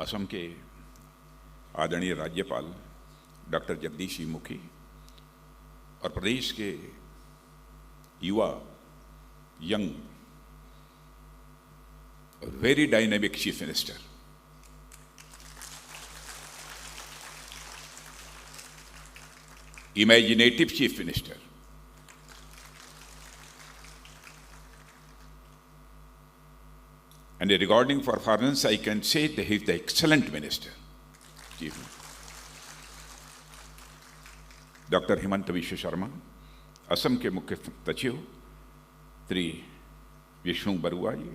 असम के आदरणीय राज्यपाल डॉक्टर जगदीश मुखी और प्रदेश के युवा young very dynamic chief minister, imaginative chief minister, and regarding performance I can say that he is the excellent minister. Doctor Hemant विश्व शर्मा, असम के मुख्य सचिव श्री विष्णु बरुआ जी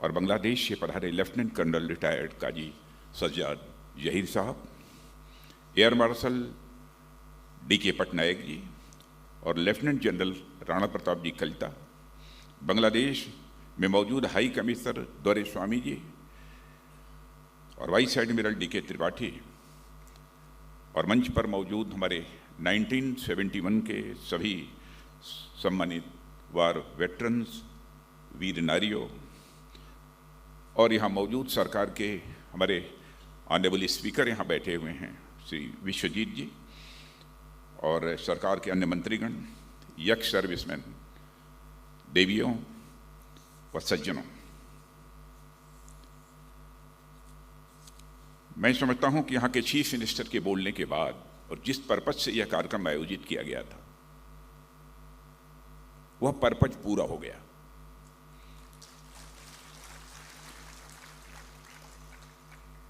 और बांग्लादेश से पधारे लेफ्टिनेंट कर्नल रिटायर्ड काजी सज्जाद जहीर साहब, air marshal DK. Patnaik ji और लेफ्टिनेंट जनरल राणा प्रताप जी कलिता, बांग्लादेश में मौजूद हाई कमिश्नर दौरे स्वामी जी और वाइस एडमिरल डी.के. त्रिपाठी और मंच पर मौजूद हमारे 1971 के सभी सम्मानित वार वेटरन्स, वीर नारियों और यहाँ मौजूद सरकार के हमारे ऑनरेबल स्पीकर यहाँ बैठे हुए हैं श्री विश्वजीत जी और सरकार के अन्य मंत्रीगण, यक्स सर्विसमैन, देवियों व सज्जनों, मैं समझता हूं कि यहाँ के चीफ मिनिस्टर के बोलने के बाद और जिस पर्पज से यह कार्यक्रम आयोजित किया गया था वह पर्पज पूरा हो गया।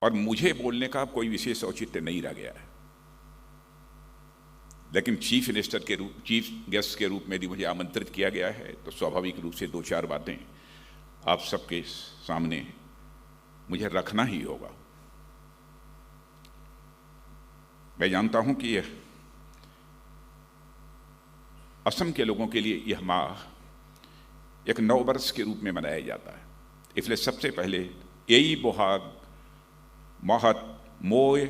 और मुझे बोलने का कोई विशेष औचित्य नहीं रह गया है, लेकिन चीफ मिनिस्टर के रूप, चीफ गेस्ट के रूप में यदि मुझे आमंत्रित किया गया है तो स्वाभाविक रूप से दो चार बातें आप सबके सामने मुझे रखना ही होगा। मैं जानता हूं कि असम के लोगों के लिए यह माह एक नववर्ष के रूप में मनाया जाता है, इसलिए सबसे पहले यही बोहाग महत मोय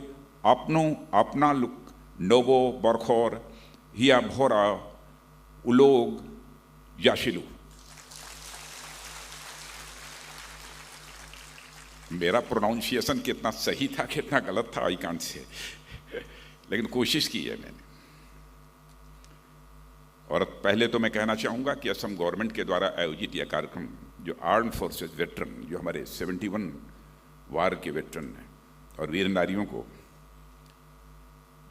अपनो अपना लुक नोबो बरखोर हिया भोरा उलोग याशिलू। मेरा प्रोनाउंसिएशन कितना सही था कितना गलत था आई कांट से, लेकिन कोशिश की है मैंने। और पहले तो मैं कहना चाहूँगा कि असम गवर्नमेंट के द्वारा आयोजित यह कार्यक्रम जो आर्म फोर्सेस वेटरन, जो हमारे 71 वार के वेटरन हैं और वीर नारियों को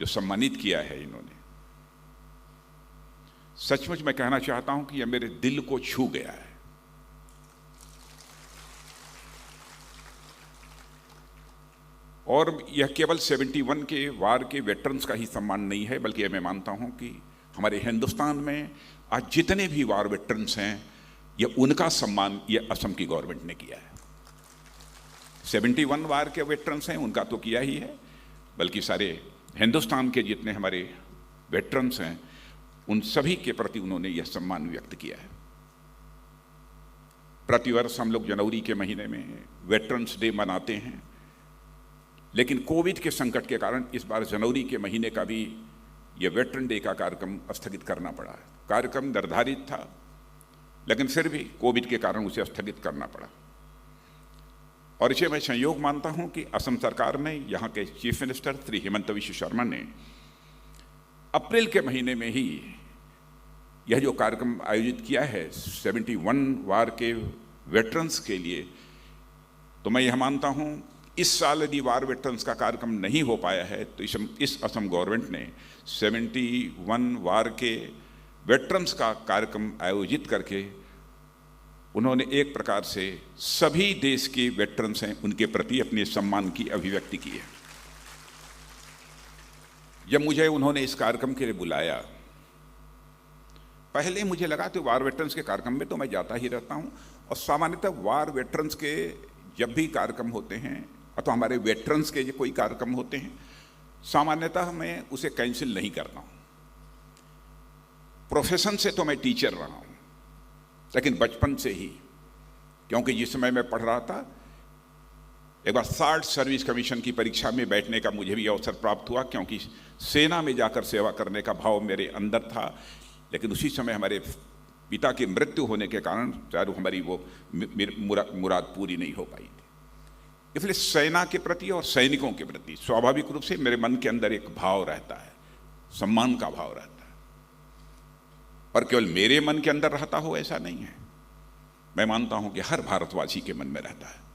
जो सम्मानित किया है इन्होंने, सचमुच मैं कहना चाहता हूँ कि यह मेरे दिल को छू गया है। और यह केवल 71 के वार के वेटरन्स का ही सम्मान नहीं है, बल्कि मैं मानता हूं कि हमारे हिंदुस्तान में आज जितने भी वार वेटरन्स हैं यह उनका सम्मान यह असम की गवर्नमेंट ने किया है। 71 वार के वेटरन्स हैं उनका तो किया ही है, बल्कि सारे हिंदुस्तान के जितने हमारे वेटरन्स हैं उन सभी के प्रति उन्होंने यह सम्मान व्यक्त किया है। प्रतिवर्ष हम लोग जनवरी के महीने में वेटरन्स डे मनाते हैं, लेकिन कोविड के संकट के कारण इस बार जनवरी के महीने का भी यह वेटरन डे का कार्यक्रम स्थगित करना पड़ा है। कार्यक्रम निर्धारित था लेकिन फिर भी कोविड के कारण उसे स्थगित करना पड़ा। और इसे मैं संयोग मानता हूं कि असम सरकार ने, यहाँ के चीफ मिनिस्टर श्री हेमंत विश्व शर्मा ने अप्रैल के महीने में ही यह जो कार्यक्रम आयोजित किया है 71 वार के वेटरन्स के लिए, तो मैं यह मानता हूं इस साल यदि वार वेटरन्स का कार्यक्रम नहीं हो पाया है तो इस असम गवर्नमेंट ने 71 वार के वेटरन्स का कार्यक्रम आयोजित करके उन्होंने एक प्रकार से सभी देश के वेटरन्स हैं उनके प्रति अपने सम्मान की अभिव्यक्ति की है। जब मुझे उन्होंने इस कार्यक्रम के लिए बुलाया, पहले मुझे लगा तो वार वेटरन्स के कार्यक्रम में तो मैं जाता ही रहता हूं और सामान्यतः वार वेटरन्स के जब भी कार्यक्रम होते हैं अथवा हमारे वेटरन्स के जो कोई कार्यक्रम होते हैं सामान्यतः मैं उसे कैंसिल नहीं करता हूं। प्रोफेशन से तो मैं टीचर रहा हूं, लेकिन बचपन से ही, क्योंकि जिस समय मैं पढ़ रहा था एक बार 60 सर्विस कमीशन की परीक्षा में बैठने का मुझे भी अवसर प्राप्त हुआ, क्योंकि सेना में जाकर सेवा करने का भाव मेरे अंदर था। लेकिन उसी समय हमारे पिता की मृत्यु होने के कारण शायद हमारी वो मुराद पूरी नहीं हो पाई थी। इसलिए सेना के प्रति और सैनिकों के प्रति स्वाभाविक रूप से मेरे मन के अंदर एक भाव रहता है, सम्मान का भाव रहता है। पर केवल मेरे मन के अंदर रहता हो ऐसा नहीं है, मैं मानता हूं कि हर भारतवासी के मन में रहता है।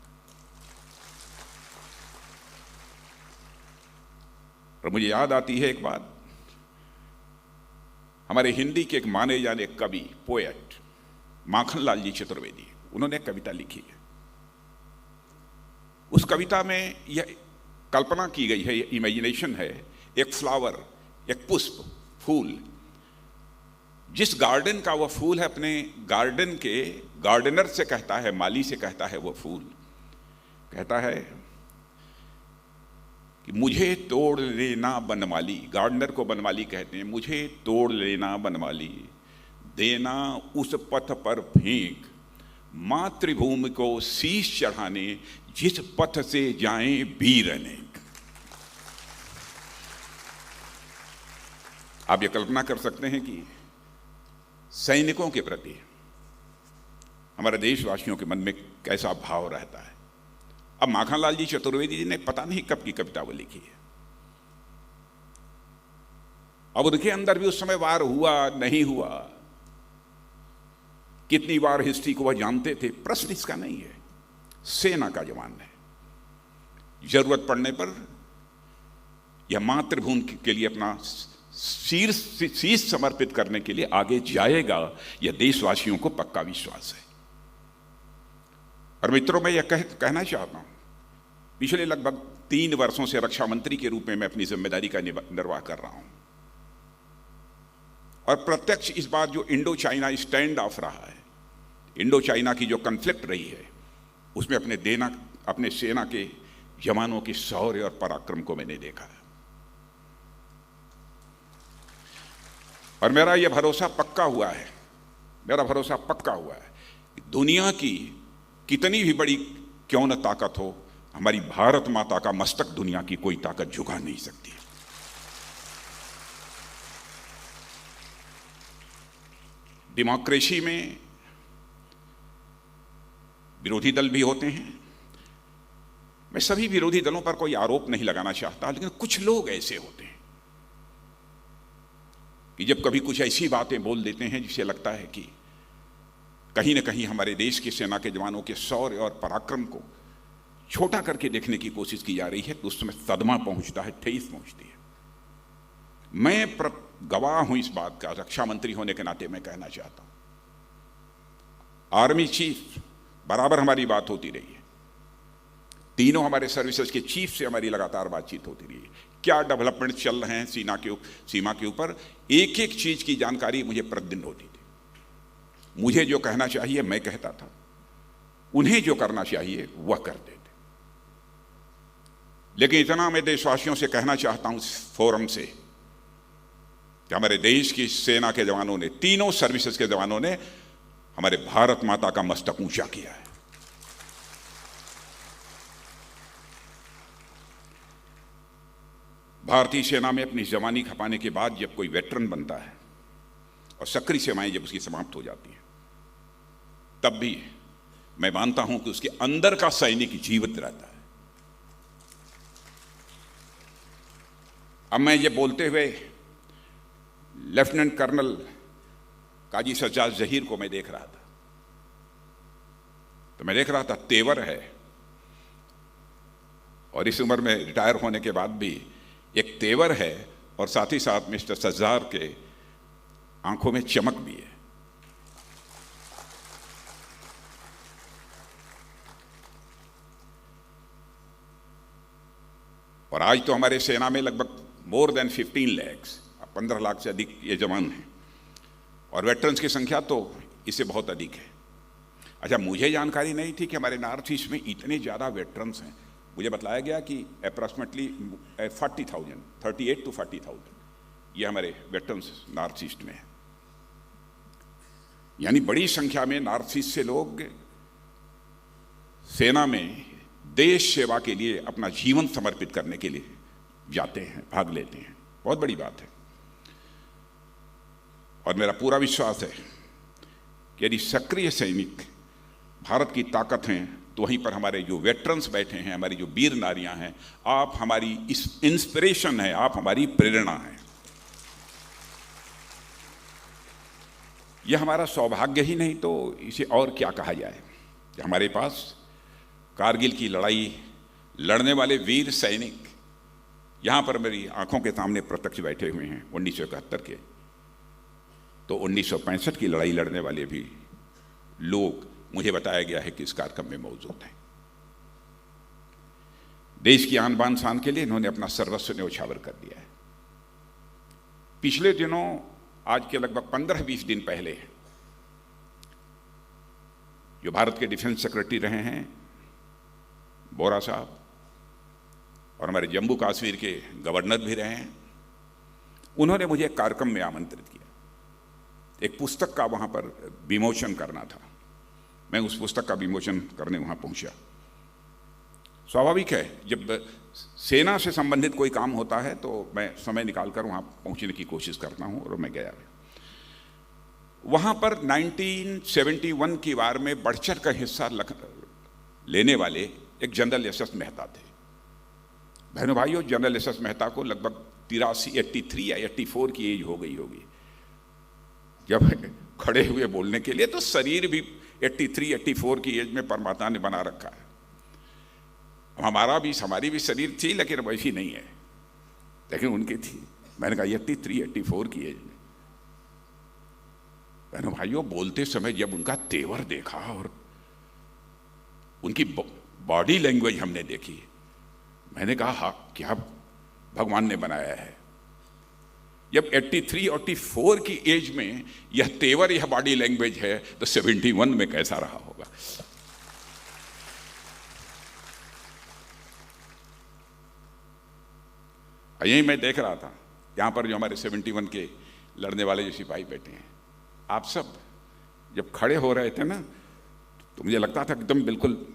और मुझे याद आती है एक बात, हमारे हिंदी के एक माने जाने कवि, पोएट माखनलाल जी चतुर्वेदी, उन्होंने एक कविता लिखी है। उस कविता में यह कल्पना की गई है, यह इमेजिनेशन है, एक फ्लावर, एक पुष्प, फूल, जिस गार्डन का वह फूल है अपने गार्डन के गार्डनर से कहता है, माली से कहता है, वो फूल कहता है कि मुझे तोड़ लेना बनमाली, गार्डनर को बनमाली कहते हैं, मुझे तोड़ लेना बनमाली, देना उस पथ पर फेंक, मातृभूमि को शीश चढ़ाने जिस पथ से जाएं वीर अनेक। आप ये कल्पना कर सकते हैं कि सैनिकों के प्रति हमारे देशवासियों के मन में कैसा भाव रहता है। अब माखनलाल जी चतुर्वेदी जी ने पता नहीं कब की कविता वो लिखी है, अब उनके अंदर भी उस समय वार हुआ नहीं हुआ, कितनी बार हिस्ट्री को वह जानते थे, प्रश्न इसका नहीं है। सेना का जवान है, जरूरत पड़ने पर यह मातृभूमि के लिए अपना शीश समर्पित करने के लिए आगे जाएगा, यह देशवासियों को पक्का विश्वास है। और मित्रों, मैं यह कहना चाहता हूं, पिछले लगभग 3 वर्षों से रक्षा मंत्री के रूप में मैं अपनी जिम्मेदारी का निर्वाह कर रहा हूं, और प्रत्यक्ष इस बार जो इंडो चाइना स्टैंड ऑफ रहा है, इंडो चाइना की जो कन्फ्लिक्ट रही है, उसमें अपने सेना के जवानों के शौर्य और पराक्रम को मैंने देखा है। और मेरा यह भरोसा पक्का हुआ है, कि दुनिया की कितनी भी बड़ी क्यों न ताकत हो, हमारी भारत माता का मस्तक दुनिया की कोई ताकत झुका नहीं सकती। डेमोक्रेसी में विरोधी दल भी होते हैं, मैं सभी विरोधी दलों पर कोई आरोप नहीं लगाना चाहता, लेकिन कुछ लोग ऐसे होते हैं कि जब कभी कुछ ऐसी बातें बोल देते हैं जिससे लगता है कि कहीं ना कहीं हमारे देश की सेना के जवानों के शौर्य और पराक्रम को छोटा करके देखने की कोशिश की जा रही है, तो उस समय सदमा पहुंचता है, ठेस पहुंचती है। मैं गवाह हूं इस बात का, रक्षा मंत्री होने के नाते मैं कहना चाहता हूं, आर्मी चीफ बराबर हमारी बात होती रही है, तीनों हमारे सर्विसेज के चीफ से हमारी लगातार बातचीत होती रही है, क्या डेवलपमेंट चल रहे हैं सीमा के ऊपर, एक एक चीज की जानकारी मुझे प्रतिदिन होती थी। मुझे जो कहना चाहिए मैं कहता था, उन्हें जो करना चाहिए वह करते थे। लेकिन इतना मैं देशवासियों से कहना चाहता हूं इस फोरम से कि हमारे देश की सेना के जवानों ने, तीनों सर्विसेज के जवानों ने हमारे भारत माता का मस्तक ऊंचा किया है। भारतीय सेना में अपनी जवानी खपाने के बाद जब कोई वेटरन बनता है और सक्रिय सेवाएं जब उसकी समाप्त हो जाती हैं, तब भी मैं मानता हूं कि उसके अंदर का सैनिक जीवित रहता है। अब मैं ये बोलते हुए लेफ्टिनेंट कर्नल काजी सज्जाद जहीर को मैं देख रहा था, तो मैं देख रहा था तेवर है, और इस उम्र में रिटायर होने के बाद भी एक तेवर है, और साथ ही साथ मिस्टर सज्जार के आंखों में चमक भी है। और आज तो हमारे सेना में लगभग मोर देन 15 लाख, 15 लाख से अधिक ये जवान हैं, और वेटरन्स की संख्या तो इससे बहुत अधिक है। अच्छा, मुझे जानकारी नहीं थी कि हमारे नॉर्थ ईस्ट में इतने ज़्यादा वेटरन्स हैं। मुझे बताया गया कि अप्रॉक्सीमेटली 40,000, 38 to 40,000 ये हमारे वेटरन्स नॉर्थ ईस्ट में है। यानी बड़ी संख्या में नॉर्थ ईस्ट से लोग सेना में देश सेवा के लिए अपना जीवन समर्पित करने के लिए जाते हैं, भाग लेते हैं। बहुत बड़ी बात है, और मेरा पूरा विश्वास है कि यदि सक्रिय सैनिक भारत की ताकत हैं तो वहीं पर हमारे जो वेटरन्स बैठे हैं, हमारी जो वीर नारियां हैं, आप हमारी इस इंस्पिरेशन है, आप हमारी प्रेरणा है। यह हमारा सौभाग्य ही नहीं तो इसे और क्या कहा जाए। हमारे पास कारगिल की लड़ाई लड़ने वाले वीर सैनिक यहाँ पर मेरी आंखों के सामने प्रत्यक्ष बैठे हुए हैं 1971 के, तो 1965 की लड़ाई लड़ने वाले भी लोग मुझे बताया गया है कि इस कार्यक्रम में मौजूद हैं। देश की आन बान शान के लिए इन्होंने अपना सर्वस्व न्यौछावर कर दिया है। पिछले दिनों, आज के लगभग 15-20 दिन पहले, जो भारत के डिफेंस सेक्रेटरी रहे हैं बोरा साहब, और हमारे जम्मू कश्मीर के गवर्नर भी रहे हैं, उन्होंने मुझे एक कार्यक्रम में आमंत्रित किया। एक पुस्तक का वहाँ पर विमोचन करना था। मैं उस पुस्तक का विमोचन करने वहाँ पहुँचा। स्वाभाविक है, जब सेना से संबंधित कोई काम होता है तो मैं समय निकालकर वहाँ पहुँचने की कोशिश करता हूँ, और मैं गया। वहाँ पर 1971 की वार में बढ़ चढ़ कर हिस्सा लेने वाले एक जनरल एस एस मेहता थे। बहनों भाइयों, जनरल एस एस मेहता को लगभग 83 या 84 की एज हो गई होगी। जब खड़े हुए बोलने के लिए तो शरीर भी 83-84 की एज में परमात्मा ने बना रखा है। हमारी भी शरीर थी, लेकिन वैसी नहीं है, लेकिन उनकी थी। मैंने कहा 83-84 की एज में। बहनों भाइयों, बोलते समय जब उनका तेवर देखा और उनकी बॉडी लैंग्वेज हमने देखी, मैंने कहा हाँ, क्या भगवान ने बनाया है। जब 83-84 की एज में यह तेवर, यह बॉडी लैंग्वेज है, तो 71 में कैसा रहा होगा। यही मैं देख रहा था, यहां पर जो हमारे 71 के लड़ने वाले जो सिपाही बैठे हैं, आप सब जब खड़े हो रहे थे ना, तो मुझे लगता था एकदम बिल्कुल,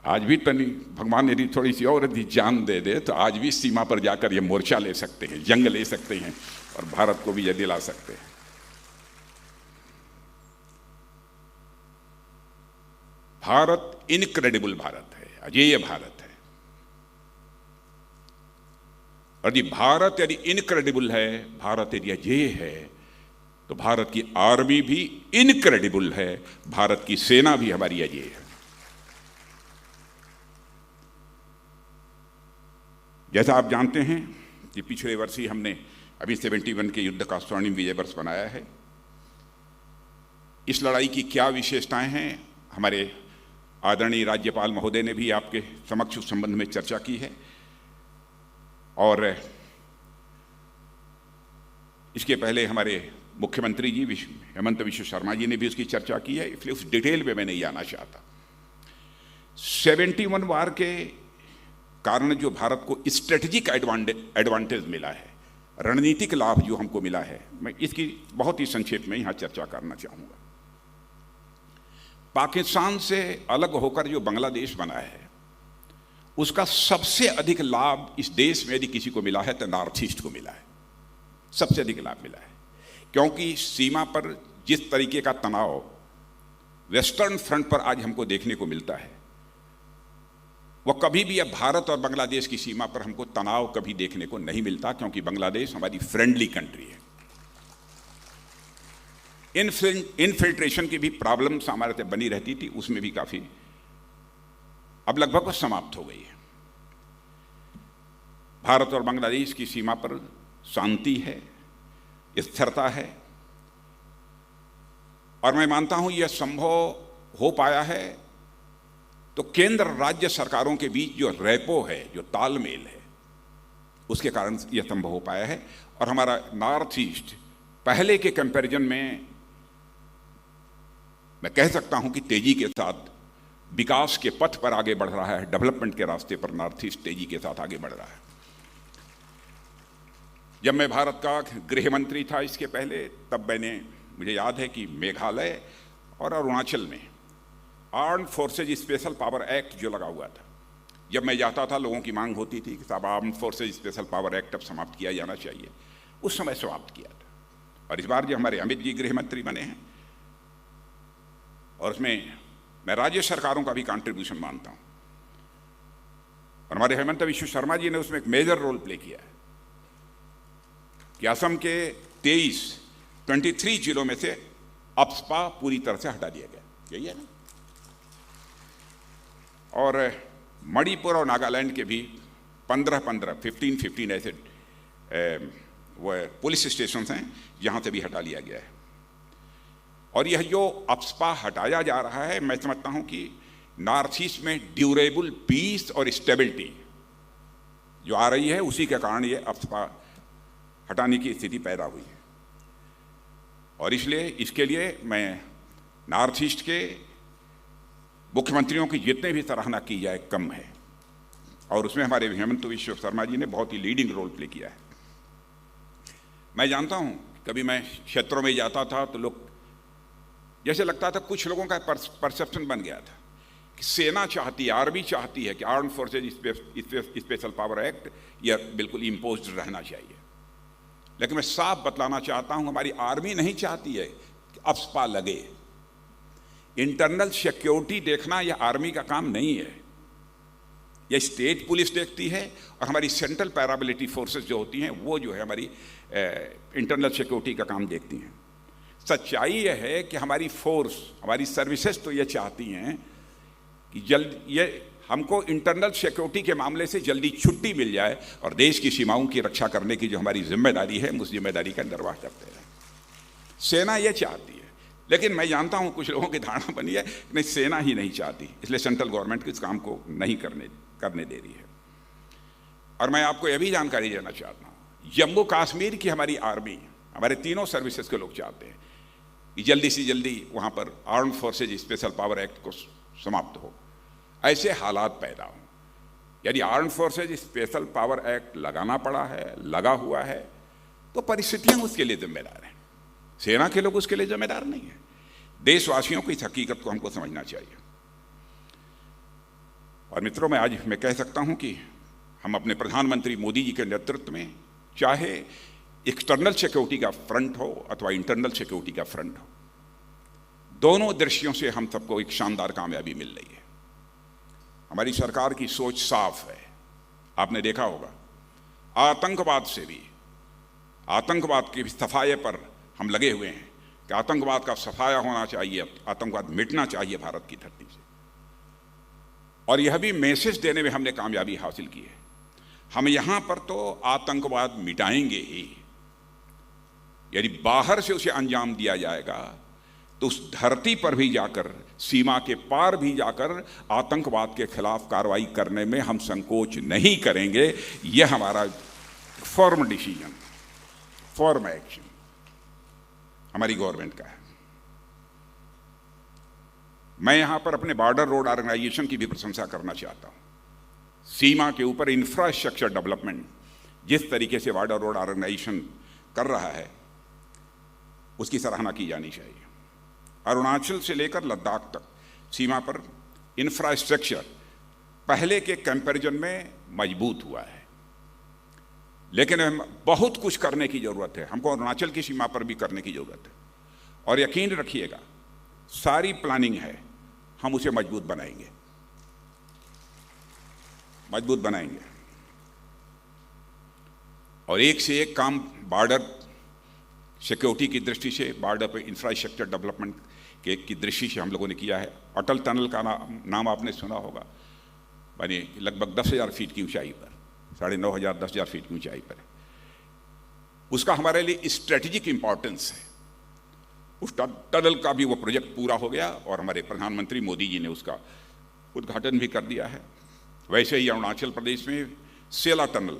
आज भी तनी भगवान यदि थोड़ी सी और यदि जान दे दे तो आज भी सीमा पर जाकर ये मोर्चा ले सकते हैं, जंग ले सकते हैं, और भारत को भी ये दिला सकते हैं। भारत इनक्रेडिबल भारत है, अजेय भारत है। और यदि भारत यदि इनक्रेडिबल है, भारत यदि अजेय है, तो भारत की आर्मी भी इनक्रेडिबल है, भारत की सेना भी हमारी अजेय है। जैसा आप जानते हैं कि पिछले वर्ष ही हमने अभी 71 के युद्ध का स्वर्णिम विजय वर्ष बनाया है। इस लड़ाई की क्या विशेषताएं हैं, हमारे आदरणीय राज्यपाल महोदय ने भी आपके समक्ष उस संबंध में चर्चा की है, और इसके पहले हमारे मुख्यमंत्री जी हेमंत बिश्व शर्मा जी ने भी उसकी चर्चा की है, इसलिए उस डिटेल में मैं नहीं जाना चाहता। 71 वार के कारण जो भारत को स्ट्रेटेजिक एडवांटेज मिला है, रणनीतिक लाभ जो हमको मिला है, मैं इसकी बहुत ही संक्षेप में यहां चर्चा करना चाहूंगा। पाकिस्तान से अलग होकर जो बांग्लादेश बना है, उसका सबसे अधिक लाभ इस देश में यदि किसी को मिला है तो नॉर्थ ईस्ट को मिला है, सबसे अधिक लाभ मिला है। क्योंकि सीमा पर जिस तरीके का तनाव वेस्टर्न फ्रंट पर आज हमको देखने को मिलता है, वह कभी भी अब भारत और बांग्लादेश की सीमा पर हमको तनाव कभी देखने को नहीं मिलता, क्योंकि बांग्लादेश हमारी फ्रेंडली कंट्री है। इनफिल्ट्रेशन की भी प्रॉब्लम्स हमारे से बनी रहती थी, उसमें भी काफी अब लगभग समाप्त हो गई है। भारत और बांग्लादेश की सीमा पर शांति है, स्थिरता है, और मैं मानता हूं यह संभव हो पाया है तो केंद्र राज्य सरकारों के बीच जो रेपो है, जो तालमेल है, उसके कारण यह संभव हो पाया है। और हमारा नॉर्थ ईस्ट पहले के कंपैरिजन में मैं कह सकता हूं कि तेजी के साथ विकास के पथ पर आगे बढ़ रहा है, डेवलपमेंट के रास्ते पर नॉर्थ ईस्ट तेजी के साथ आगे बढ़ रहा है। जब मैं भारत का गृह मंत्री था इसके पहले, तब मुझे याद है कि मेघालय और अरुणाचल में armed forces special power act जो लगा हुआ था, जब मैं जाता था लोगों की मांग होती थी कि साहब armed forces special power act अब समाप्त किया जाना चाहिए, उस समय समाप्त किया था। और इस बार जो हमारे अमित जी गृह मंत्री बने हैं, और उसमें मैं राज्य सरकारों का भी कंट्रीब्यूशन मानता हूं, और हमारे हेमंत विश्व शर्मा जी ने उसमें एक मेजर रोल प्ले किया है कि असम के 23 जिलों में से अप्सपा पूरी तरह से हटा दिया गया, यही है ना। और मणिपुर और नागालैंड के भी 15 ऐसे वो पुलिस स्टेशन हैं जहां से भी हटा लिया गया है। और यह जो अप्सपा हटाया जा रहा है, मैं समझता हूं कि नॉर्थ ईस्ट में ड्यूरेबल पीस और स्टेबिलिटी जो आ रही है, उसी के कारण ये अप्सपा हटाने की स्थिति पैदा हुई है। और इसलिए इसके लिए मैं नॉर्थ ईस्ट के मुख्यमंत्रियों की जितने भी सराहना की जाए कम है, और उसमें हमारे हेमंत विश्व शर्मा जी ने बहुत ही लीडिंग रोल प्ले किया है। मैं जानता हूं, कभी मैं क्षेत्रों में जाता था तो लोग जैसे लगता था, कुछ लोगों का परसेप्शन बन गया था कि सेना चाहती है, आर्मी चाहती है कि arm forces special power act यह बिल्कुल इम्पोज्ड रहना चाहिए। लेकिन मैं साफ बतलाना चाहता हूं, हमारी आर्मी नहीं चाहती है कि अप्सपा लगे। इंटरनल सिक्योरिटी देखना यह आर्मी का काम नहीं है, यह स्टेट पुलिस देखती है, और हमारी सेंट्रल पैरामिलिट्री फोर्सेस जो होती हैं वो जो है हमारी इंटरनल सिक्योरिटी का काम देखती हैं। सच्चाई यह है कि हमारी फोर्स, हमारी सर्विसेज तो ये चाहती हैं कि ये हमको इंटरनल सिक्योरिटी के मामले से जल्दी छुट्टी मिल जाए और देश की सीमाओं की रक्षा करने की जो हमारी जिम्मेदारी है, उस जिम्मेदारी का निर्वाह करते रहें। सेना ये चाहती है, लेकिन मैं जानता हूं कुछ लोगों की धारणा बनी है कि नहीं, सेना ही नहीं चाहती, इसलिए सेंट्रल गवर्नमेंट इस काम को नहीं करने दे रही है। और मैं आपको यह भी जानकारी देना चाहता हूं, जम्मू कश्मीर की हमारी आर्मी, हमारे तीनों सर्विसेज के लोग चाहते हैं कि जल्दी से जल्दी वहां पर arm forces special power act को समाप्त हो, ऐसे हालात पैदा हों। यदि arm forces special power act लगाना पड़ा है, लगा हुआ है, तो परिस्थितियां उसके लिए जिम्मेदार हैं, सेना के लोग उसके लिए जिम्मेदार नहीं है। देशवासियों को इस हकीकत को हमको समझना चाहिए। और मित्रों, मैं कह सकता हूं कि हम अपने प्रधानमंत्री मोदी जी के नेतृत्व में, चाहे एक्सटर्नल सिक्योरिटी का फ्रंट हो अथवा इंटरनल सिक्योरिटी का फ्रंट हो, दोनों दृष्टियों से हम सबको एक शानदार कामयाबी मिल रही है। हमारी सरकार की सोच साफ है। आपने देखा होगा, आतंकवाद से भी, आतंकवाद के सफाये पर हम लगे हुए हैं कि आतंकवाद का सफाया होना चाहिए, आतंकवाद मिटना चाहिए भारत की धरती से। और यह भी मैसेज देने में हमने कामयाबी हासिल की है। हम यहां पर तो आतंकवाद मिटाएंगे ही, यदि बाहर से उसे अंजाम दिया जाएगा तो उस धरती पर भी जाकर, सीमा के पार भी जाकर आतंकवाद के खिलाफ कार्रवाई करने में हम संकोच नहीं करेंगे। यह हमारा फर्म डिसीजन, फर्म एक्शन हमारी गवर्नमेंट का है। मैं यहां पर अपने बॉर्डर रोड ऑर्गेनाइजेशन की भी प्रशंसा करना चाहता हूं। सीमा के ऊपर इंफ्रास्ट्रक्चर डेवलपमेंट जिस तरीके से बॉर्डर रोड ऑर्गेनाइजेशन कर रहा है, उसकी सराहना की जानी चाहिए। अरुणाचल से लेकर लद्दाख तक सीमा पर इंफ्रास्ट्रक्चर पहले के कंपैरिजन में मजबूत हुआ है, लेकिन बहुत कुछ करने की जरूरत है। हमको अरुणाचल की सीमा पर भी करने की जरूरत है, और यकीन रखिएगा सारी प्लानिंग है, हम उसे मजबूत बनाएंगे, मजबूत बनाएंगे। और एक से एक काम बॉर्डर सिक्योरिटी की दृष्टि से, बॉर्डर पर इंफ्रास्ट्रक्चर डेवलपमेंट की दृष्टि से हम लोगों ने किया है। अटल टनल का नाम आपने सुना होगा, यानी लगभग 10,000 फीट की ऊंचाई पर, 9,500 10,000 फीट की ऊंचाई पर। उसका हमारे लिए स्ट्रेटेजिक इंपॉर्टेंस है। उस टनल का भी वो प्रोजेक्ट पूरा हो गया और हमारे प्रधानमंत्री मोदी जी ने उसका उद्घाटन भी कर दिया है। वैसे ही अरुणाचल प्रदेश में सेला टनल,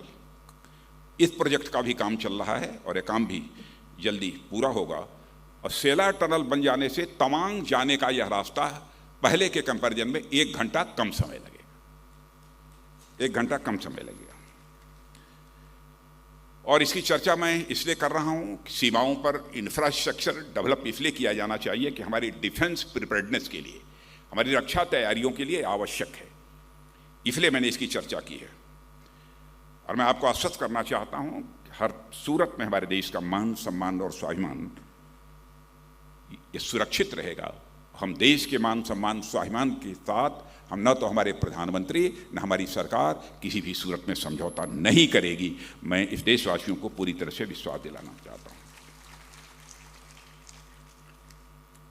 इस प्रोजेक्ट का भी काम चल रहा है और यह काम भी जल्दी पूरा होगा। और सेला टनल बन जाने से तवांग जाने का यह रास्ता पहले के कंपैरिजन में 1 घंटा कम समय लगेगा, 1 घंटा कम समय लगेगा। और इसकी चर्चा मैं इसलिए कर रहा हूं कि सीमाओं पर इंफ्रास्ट्रक्चर डेवलप इसलिए किया जाना चाहिए कि हमारी डिफेंस प्रिपेयर्डनेस के लिए, हमारी रक्षा तैयारियों के लिए आवश्यक है, इसलिए मैंने इसकी चर्चा की है। और मैं आपको आश्वस्त करना चाहता हूं कि हर सूरत में हमारे देश का मान, सम्मान और स्वाभिमान ये सुरक्षित रहेगा। हम देश के मान सम्मान स्वाभिमान के साथ हम न तो हमारे प्रधानमंत्री न हमारी सरकार किसी भी सूरत में समझौता नहीं करेगी। मैं इस देशवासियों को पूरी तरह से विश्वास दिलाना चाहता हूं।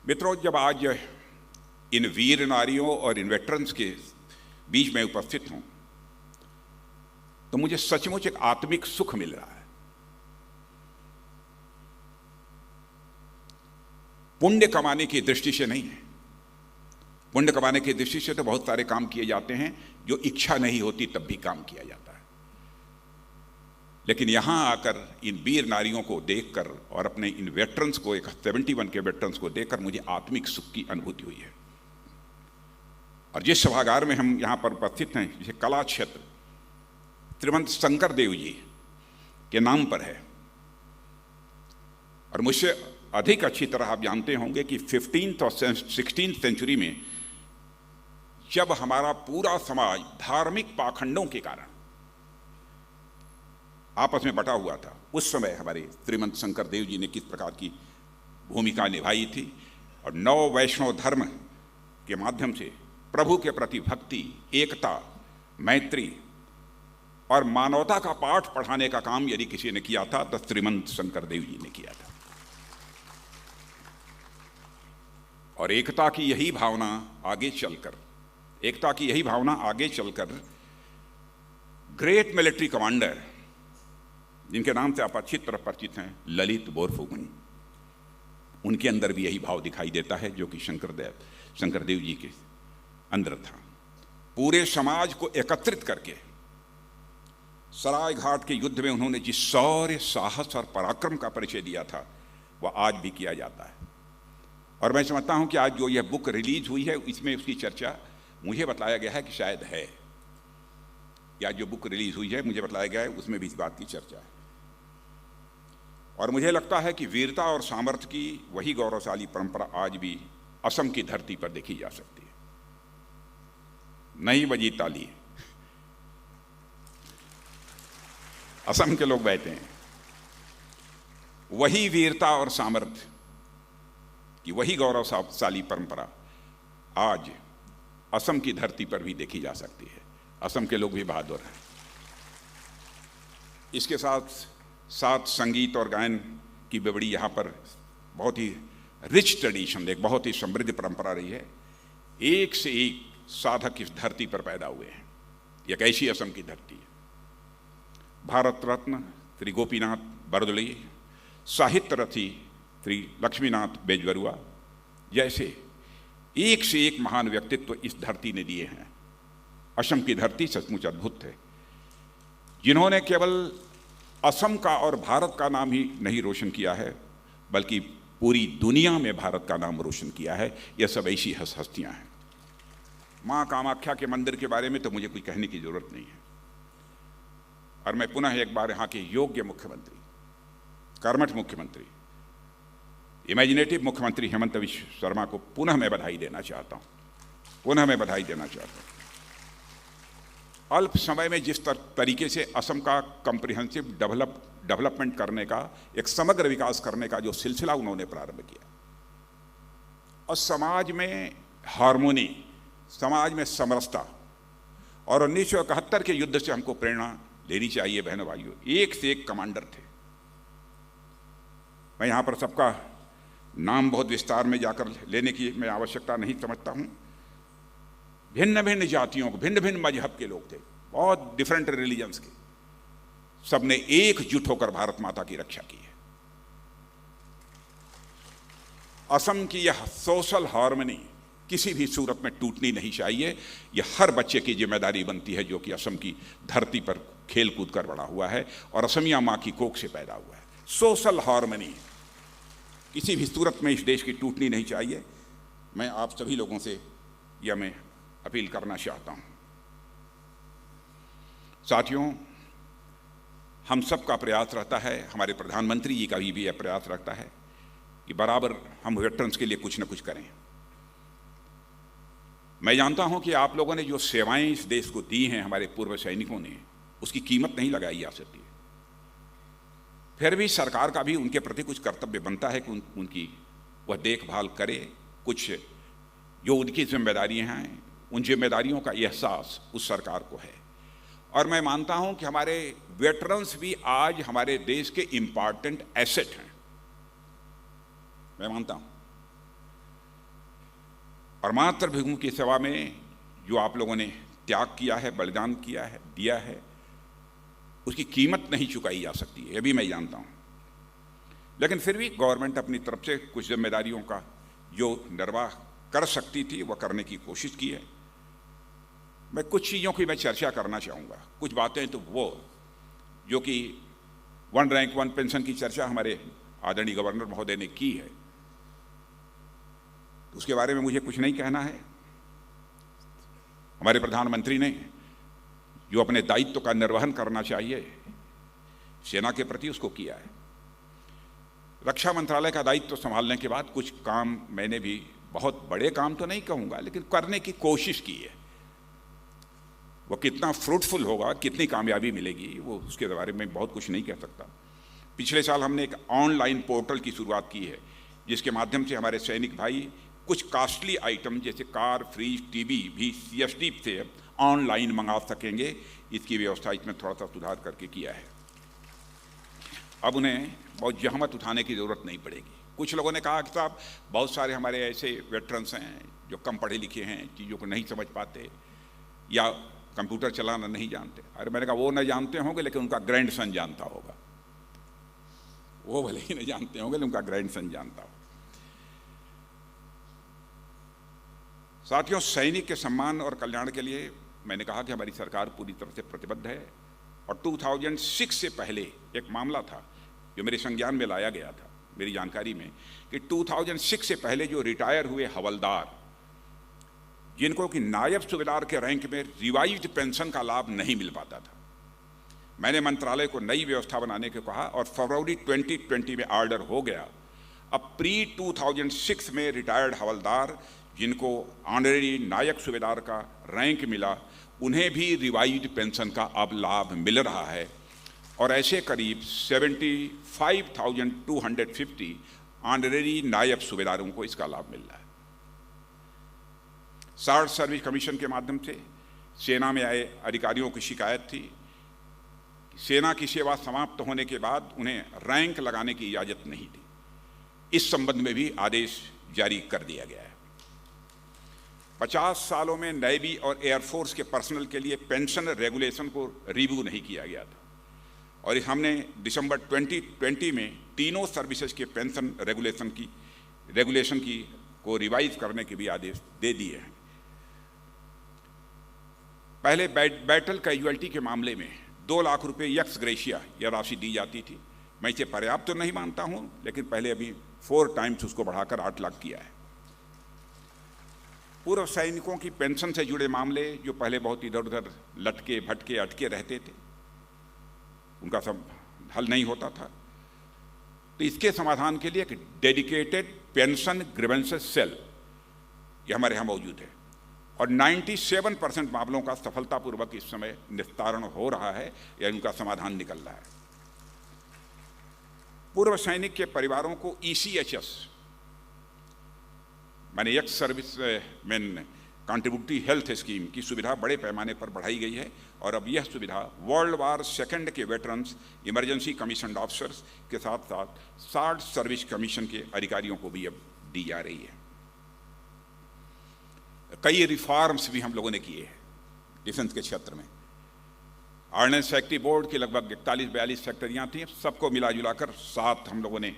मित्रों, जब आज इन वीर नारियों और इन वेटरन्स के बीच में उपस्थित हूं तो मुझे सचमुच एक आत्मिक सुख मिल रहा है। पुण्य कमाने की दृष्टि से नहीं है। पुण्य कमाने की दृष्टि से तो बहुत सारे काम किए जाते हैं जो इच्छा नहीं होती तब भी काम किया जाता है, लेकिन यहां आकर इन वीर नारियों को देखकर और अपने इन वेटरन्स को, एक 71 के वेटरन्स को देखकर मुझे आत्मिक सुख की अनुभूति हुई है। और जिस सभागार में हम यहां पर उपस्थित हैं, जिसे कला क्षेत्र श्रीमंत शंकर देव जी के नाम पर है, और मुझसे अधिक अच्छी तरह आप जानते होंगे कि 15th और 16th सेंचुरी में जब हमारा पूरा समाज धार्मिक पाखंडों के कारण आपस में बटा हुआ था, उस समय हमारे श्रीमंत शंकर देव जी ने किस प्रकार की भूमिका निभाई थी और नव वैष्णव धर्म के माध्यम से प्रभु के प्रति भक्ति, एकता, मैत्री और मानवता का पाठ पढ़ाने का काम यदि किसी ने किया था तो श्रीमंत शंकर देव जी ने किया था। और एकता की यही भावना आगे चलकर ग्रेट मिलिट्री कमांडर, जिनके नाम से आप अच्छी तरह परिचित हैं, ललित बोरफुकन, उनके अंदर भी यही भाव दिखाई देता है जो कि शंकर देव जी के अंदर था। पूरे समाज को एकत्रित करके सराय घाट के युद्ध में उन्होंने जिस शौर्य, साहस और पराक्रम का परिचय दिया था वह आज भी किया जाता है। और मैं समझता हूं कि आज जो यह बुक रिलीज हुई है इसमें उसकी चर्चा मुझे बताया गया है कि शायद है, या जो बुक रिलीज हुई है मुझे बताया गया है उसमें भी इस बात की चर्चा है। और मुझे लगता है कि वीरता और सामर्थ्य की वही गौरवशाली परंपरा आज भी असम की धरती पर देखी जा सकती है। नहीं बजी ताली, असम के लोग बैठे हैं, वही वीरता और सामर्थ्य कि वही गौरवशाली परंपरा आज असम की धरती पर भी देखी जा सकती है। असम के लोग भी बहादुर हैं। इसके साथ साथ संगीत और गायन की भी बड़ी यहाँ पर बहुत ही रिच ट्रेडिशन, एक बहुत ही समृद्ध परंपरा रही है। एक से एक साधक इस धरती पर पैदा हुए हैं। एक ऐसी असम की धरती है। भारत रत्न श्री गोपीनाथ बरदोली, साहित्य रथी श्री लक्ष्मीनाथ बेजबरुआ जैसे एक से एक महान व्यक्तित्व इस धरती ने दिए हैं। असम की धरती सचमुच अद्भुत है, जिन्होंने केवल असम का और भारत का नाम ही नहीं रोशन किया है बल्कि पूरी दुनिया में भारत का नाम रोशन किया है। यह सब ऐसी हस्तियां हैं। मां कामाख्या के मंदिर के बारे में तो मुझे कोई कहने की जरूरत नहीं है। और मैं पुनः एक बार यहाँ के योग्य मुख्यमंत्री, कर्मठ मुख्यमंत्री, इमेजिनेटिव मुख्यमंत्री हेमंत बिश्व शर्मा को पुनः मैं बधाई देना चाहता हूं। अल्प समय में जिस तरीके से असम का कॉम्प्रिहेंसिव डेवलपमेंट करने का, एक समग्र विकास करने का जो सिलसिला उन्होंने प्रारंभ किया, और समाज में हार्मोनी, समाज में समरसता, और 1971 के युद्ध से हमको प्रेरणा लेनी चाहिए। बहनों भाइयों, एक से एक कमांडर थे। मैं यहां पर सबका नाम बहुत विस्तार में जाकर लेने की मैं आवश्यकता नहीं समझता हूं। भिन्न भिन्न जातियों को, भिन्न भिन्न मजहब के लोग थे, बहुत डिफरेंट रिलीजन्स के, सबने एकजुट होकर भारत माता की रक्षा की है। असम की यह सोशल हार्मनी किसी भी सूरत में टूटनी नहीं चाहिए। यह हर बच्चे की जिम्मेदारी बनती है जो कि असम की धरती पर खेल कूद कर बड़ा हुआ है और असमिया माँ की कोख से पैदा हुआ है। सोशल हार्मनी किसी भी सूरत में इस देश की टूटनी नहीं चाहिए। मैं आप सभी लोगों से यह मैं अपील करना चाहता हूं। साथियों, हम सबका प्रयास रहता है, हमारे प्रधानमंत्री जी का भी यह प्रयास रहता है कि बराबर हम वेटरन्स के लिए कुछ न कुछ करें। मैं जानता हूं कि आप लोगों ने जो सेवाएं इस देश को दी हैं, हमारे पूर्व सैनिकों ने, उसकी कीमत नहीं लगाई जा सकती। फिर भी सरकार का भी उनके प्रति कुछ कर्तव्य बनता है कि उनकी वह देखभाल करे, कुछ जो उनकी जिम्मेदारियां हैं, उन जिम्मेदारियों का एहसास उस सरकार को है। और मैं मानता हूं कि हमारे वेटरन्स भी आज हमारे देश के इंपॉर्टेंट एसेट हैं, मैं मानता हूं। और मातृभूमि की सेवा में जो आप लोगों ने त्याग किया है, बलिदान किया है, दिया है, उसकी कीमत नहीं चुकाई जा सकती है, यह भी मैं जानता हूं। लेकिन फिर भी गवर्नमेंट अपनी तरफ से कुछ जिम्मेदारियों का जो निर्वाह कर सकती थी वह करने की कोशिश की है। मैं कुछ चीज़ों की मैं चर्चा करना चाहूँगा। कुछ बातें तो वो जो कि वन रैंक वन पेंशन की चर्चा हमारे आदरणीय गवर्नर महोदय ने की है, तो उसके बारे में मुझे कुछ नहीं कहना है। हमारे प्रधानमंत्री ने जो अपने दायित्व का निर्वहन करना चाहिए सेना के प्रति, उसको किया है। रक्षा मंत्रालय का दायित्व संभालने के बाद कुछ काम मैंने भी, बहुत बड़े काम तो नहीं कहूँगा, लेकिन करने की कोशिश की है। वो कितना फ्रूटफुल होगा, कितनी कामयाबी मिलेगी, वो उसके बारे में बहुत कुछ नहीं कह सकता। पिछले साल हमने एक ऑनलाइन पोर्टल की शुरुआत की है, जिसके माध्यम से हमारे सैनिक भाई कुछ कॉस्टली आइटम जैसे कार, फ्रिज, टीवी भी CSD से ऑनलाइन मंगा सकेंगे। इसकी व्यवस्था इसमें थोड़ा सा सुधार करके किया है। अब उन्हें बहुत जहमत उठाने की ज़रूरत नहीं पड़ेगी। कुछ लोगों ने कहा कि साहब बहुत सारे हमारे ऐसे वेटरन्स हैं जो कम पढ़े लिखे हैं, चीज़ों को नहीं समझ पाते या कंप्यूटर चलाना नहीं जानते। अरे मैंने कहा वो न जानते होंगे लेकिन उनका ग्रैंडसन जानता होगा। वो भले ही नहीं जानते होंगे लेकिन उनका ग्रैंडसन जानता होगा। साथियों, सैनिक के सम्मान और कल्याण के लिए मैंने कहा कि हमारी सरकार पूरी तरह से प्रतिबद्ध है। और 2006 से पहले एक मामला था जो मेरे संज्ञान में लाया गया था, मेरी जानकारी में, कि 2006 से पहले जो रिटायर हुए हवलदार, जिनको कि नायब सूबेदार के रैंक में रिवाइज्ड पेंशन का लाभ नहीं मिल पाता था, मैंने मंत्रालय को नई व्यवस्था बनाने को कहा और फरवरी 2020 में ऑर्डर हो गया। अब प्री 2006 में रिटायर्ड हवलदार जिनको ऑनरेरी नायक सूबेदार का रैंक मिला, उन्हें भी रिवाइज्ड पेंशन का अब लाभ मिल रहा है। और ऐसे करीब 75,250 ऑनरेरी नायब सूबेदारों को इसका लाभ मिल रहा है। शार्ट सर्विस कमीशन के माध्यम से सेना में आए अधिकारियों की शिकायत थी कि सेना की सेवा समाप्त होने के बाद उन्हें रैंक लगाने की इजाज़त नहीं थी। इस संबंध में भी आदेश जारी कर दिया गया है। 50 सालों में नेवी और एयरफोर्स के पर्सनल के लिए पेंशन रेगुलेशन को रिव्यू नहीं किया गया था, और हमने दिसंबर 2020 में तीनों सर्विसेज के पेंशन रेगुलेशन को रिवाइज करने के भी आदेश दे दिए हैं। पहले बैटल कैजुअल्टी के मामले में 2 लाख रुपए एक्स ग्रेशिया यह राशि दी जाती थी। मैं इसे पर्याप्त तो नहीं मानता हूं, लेकिन पहले अभी 4 टाइम्स उसको बढ़ाकर 8 लाख किया है। पूर्व सैनिकों की पेंशन से जुड़े मामले जो पहले बहुत इधर उधर लटके भटके अटके रहते थे, उनका सब हल नहीं होता था, तो इसके समाधान के लिए एक डेडिकेटेड पेंशन ग्रीवेंसेस सेल ये हमारे यहाँ मौजूद है, और 97% मामलों का सफलतापूर्वक इस समय निस्तारण हो रहा है या उनका समाधान निकल रहा है। पूर्व सैनिक के परिवारों को ECHS माने ex service man contributory health scheme की सुविधा बड़े पैमाने पर बढ़ाई गई है, और अब यह सुविधा वर्ल्ड वार सेकंड के वेटरन्स, इमरजेंसी कमीशन ऑफिसर्स के साथ साथ शार्ट सर्विस कमीशन के अधिकारियों को भी अब दी जा रही है। कई रिफॉर्म्स भी हम लोगों ने किए हैं डिफेंस के क्षेत्र में। ऑर्डिनेंस फैक्ट्री बोर्ड की लगभग 41-42 फैक्ट्रियाँ थी, सबको मिला जुलाकर 7 हम लोगों ने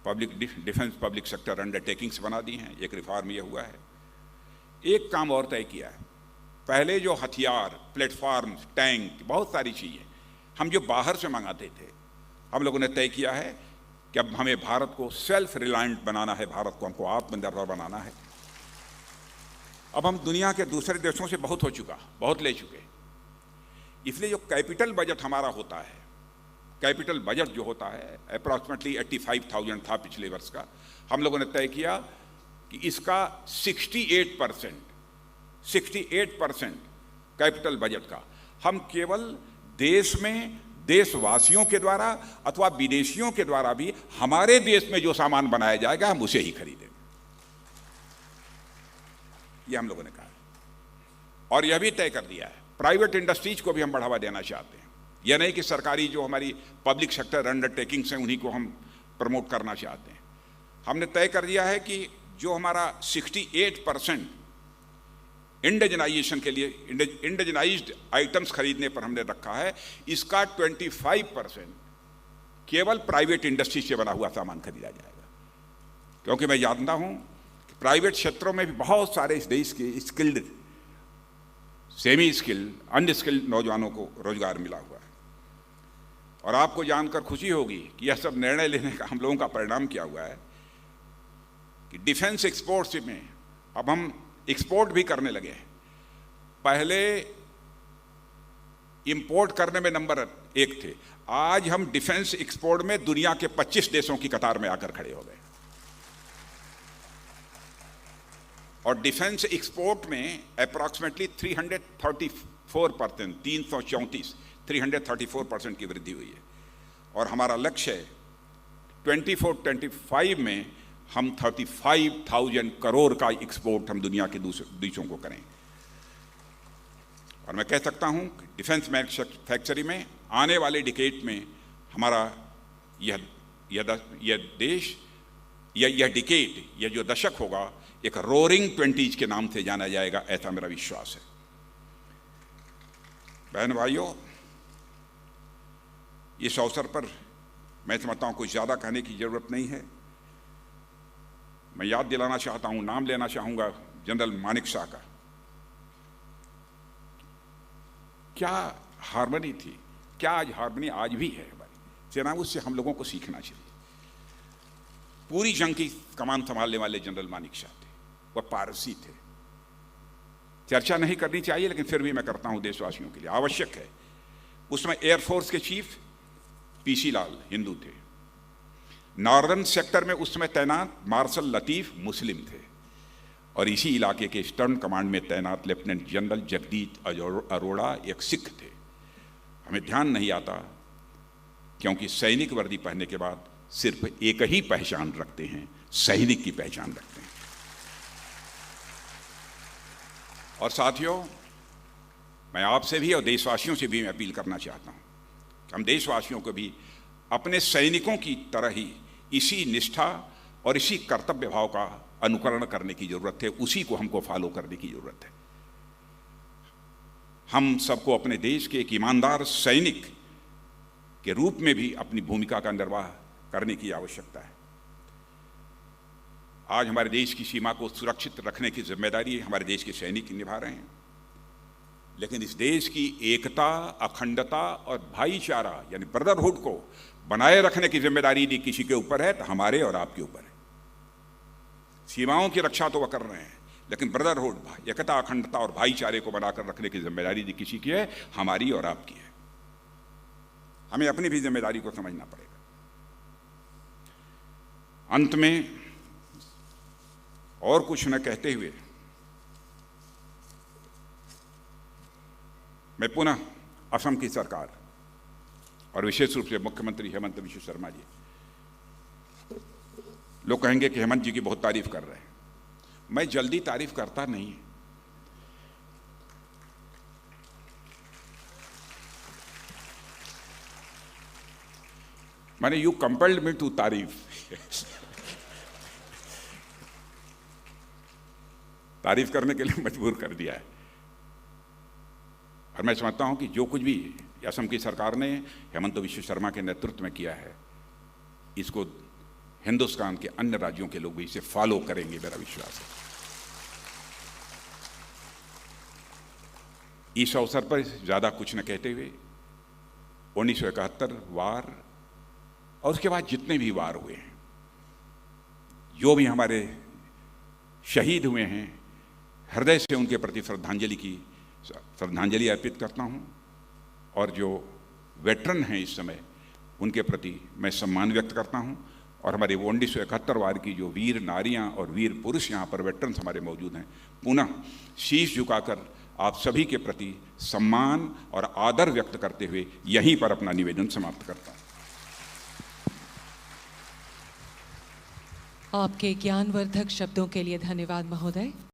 डिफेंस पब्लिक सेक्टर अंडरटेकिंग्स बना दी हैं। एक रिफॉर्म ये हुआ है। एक काम और तय किया है, पहले जो हथियार, प्लेटफॉर्म, टैंक, बहुत सारी चीज़ें हम जो बाहर से मंगाते थे, हम लोगों ने तय किया है कि अब हमें भारत को सेल्फ रिलायंट बनाना है, भारत को हमको आत्मनिर्भर बनाना है। अब हम दुनिया के दूसरे देशों से बहुत हो चुका, बहुत ले चुके, इसलिए जो कैपिटल बजट हमारा होता है, कैपिटल बजट जो होता है अप्रॉक्सीमेटली 85,000 था पिछले वर्ष का, हम लोगों ने तय किया कि इसका 68% कैपिटल बजट का हम केवल देश में देशवासियों के द्वारा अथवा विदेशियों के द्वारा भी हमारे देश में जो सामान बनाया जाएगा हम उसे ही खरीदें। यह हम लोगों ने कहा। और यह भी तय कर दिया है प्राइवेट इंडस्ट्रीज को भी हम बढ़ावा देना चाहते हैं। यह नहीं कि सरकारी जो हमारी पब्लिक सेक्टर अंडरटेकिंग्स हैं उन्हीं को हम प्रमोट करना चाहते हैं। हमने तय कर दिया है कि जो हमारा 68% इंडिजनाइजेशन के लिए इंडिजनाइज्ड आइटम्स खरीदने पर हमने रखा है, इसका 25% केवल प्राइवेट इंडस्ट्री से बना हुआ सामान खरीदा जाएगा। क्योंकि मैं जानता हूं कि प्राइवेट क्षेत्रों में भी बहुत सारे इस देश के स्किल्ड, सेमी स्किल्ड, अनस्किल्ड नौजवानों को रोजगार मिला हुआ है। और आपको जानकर खुशी होगी कि यह सब निर्णय लेने का हम लोगों का परिणाम क्या हुआ है कि डिफेंस एक्सपोर्ट्स में अब हम एक्सपोर्ट भी करने लगे हैं। पहले इंपोर्ट करने में नंबर 1 थे, आज हम डिफेंस एक्सपोर्ट में दुनिया के 25 देशों की कतार में आकर खड़े हो गए। और डिफेंस एक्सपोर्ट में अप्रॉक्सीमेटली 334% की वृद्धि हुई है। और हमारा लक्ष्य है 24-25 में हम 35,000 करोड़ का एक्सपोर्ट हम दुनिया के देशों को करें। और मैं कह सकता हूं कि डिफेंस मैन्युफैक्चरिंग में आने वाले डिकेड में हमारा यह देश, यह डिकेड, यह जो दशक होगा, एक रोरिंग 20s के नाम से जाना जाएगा, ऐसा मेरा विश्वास है। बहन भाइयों, इस अवसर पर मैं समझता हूं कुछ ज्यादा कहने की जरूरत नहीं है। मैं याद दिलाना चाहता हूं, नाम लेना चाहूंगा जनरल मानेकशॉ का। क्या हार्मनी थी, क्या आज हार्मनी आज भी है हमारी सेना, उससे हम लोगों को सीखना चाहिए। पूरी जंग की कमान संभालने वाले जनरल मानेकशॉ थे, वह पारसी थे। चर्चा नहीं करनी चाहिए लेकिन फिर भी मैं करता हूं, देशवासियों के लिए आवश्यक है। उसमें एयरफोर्स के चीफ पीसी लाल हिंदू थे। नॉर्दर्न सेक्टर में उस समय तैनात मार्शल लतीफ मुस्लिम थे। और इसी इलाके के ईस्टर्न कमांड में तैनात लेफ्टिनेंट जनरल जगदीश अरोड़ा एक सिख थे। हमें ध्यान नहीं आता क्योंकि सैनिक वर्दी पहनने के बाद सिर्फ एक ही पहचान रखते हैं, सैनिक की पहचान रखते हैं। और साथियों, मैं आपसे भी और देशवासियों से भी मैं अपील करना चाहता हूं कि हम देशवासियों को भी अपने सैनिकों की तरह ही इसी निष्ठा और इसी कर्तव्य भाव का अनुकरण करने की जरूरत है, उसी को हमको फॉलो करने की जरूरत है। हम सबको अपने देश के एक ईमानदार सैनिक के रूप में भी अपनी भूमिका का निर्वाह करने की आवश्यकता है। आज हमारे देश की सीमा को सुरक्षित रखने की जिम्मेदारी हमारे देश के सैनिक निभा रहे हैं, लेकिन इस देश की एकता, अखंडता और भाईचारा यानी ब्रदरहुड को बनाए रखने की जिम्मेदारी यदि किसी के ऊपर है तो हमारे और आपके ऊपर है। सीमाओं की रक्षा तो वह कर रहे हैं, लेकिन ब्रदरहुड, एकता, अखंडता और भाईचारे को बनाकर रखने की जिम्मेदारी यदि किसी की है, हमारी और आपकी है। हमें अपनी भी जिम्मेदारी को समझना पड़ेगा। अंत में और कुछ न कहते हुए मैं पुनः असम की सरकार और विशेष रूप से मुख्यमंत्री हेमंत बिश्व शर्मा जी, लोग कहेंगे कि हेमंत जी की बहुत तारीफ कर रहे हैं। मैं जल्दी तारीफ करता नहीं। माने यू कंपेल्ड मी टू तारीफ। तारीफ करने के लिए मजबूर कर दिया है। और मैं समझता हूं कि जो कुछ भी असम की सरकार ने हेमंत बिश्व शर्मा के नेतृत्व में किया है, इसको हिंदुस्तान के अन्य राज्यों के लोग भी इसे फॉलो करेंगे, मेरा विश्वास है। इस अवसर पर ज्यादा कुछ न कहते हुए 1971 वार और उसके बाद जितने भी वार हुए हैं, जो भी हमारे शहीद हुए हैं, हृदय से उनके प्रति श्रद्धांजलि अर्पित करता हूं। और जो वेटरन हैं इस समय, उनके प्रति मैं सम्मान व्यक्त करता हूं। और हमारे 1971 वार की जो वीर नारियां और वीर पुरुष यहाँ पर वेटरन्स हमारे मौजूद हैं, पुनः शीश झुकाकर आप सभी के प्रति सम्मान और आदर व्यक्त करते हुए यहीं पर अपना निवेदन समाप्त करता हूं। आपके ज्ञानवर्धक शब्दों के लिए धन्यवाद महोदय।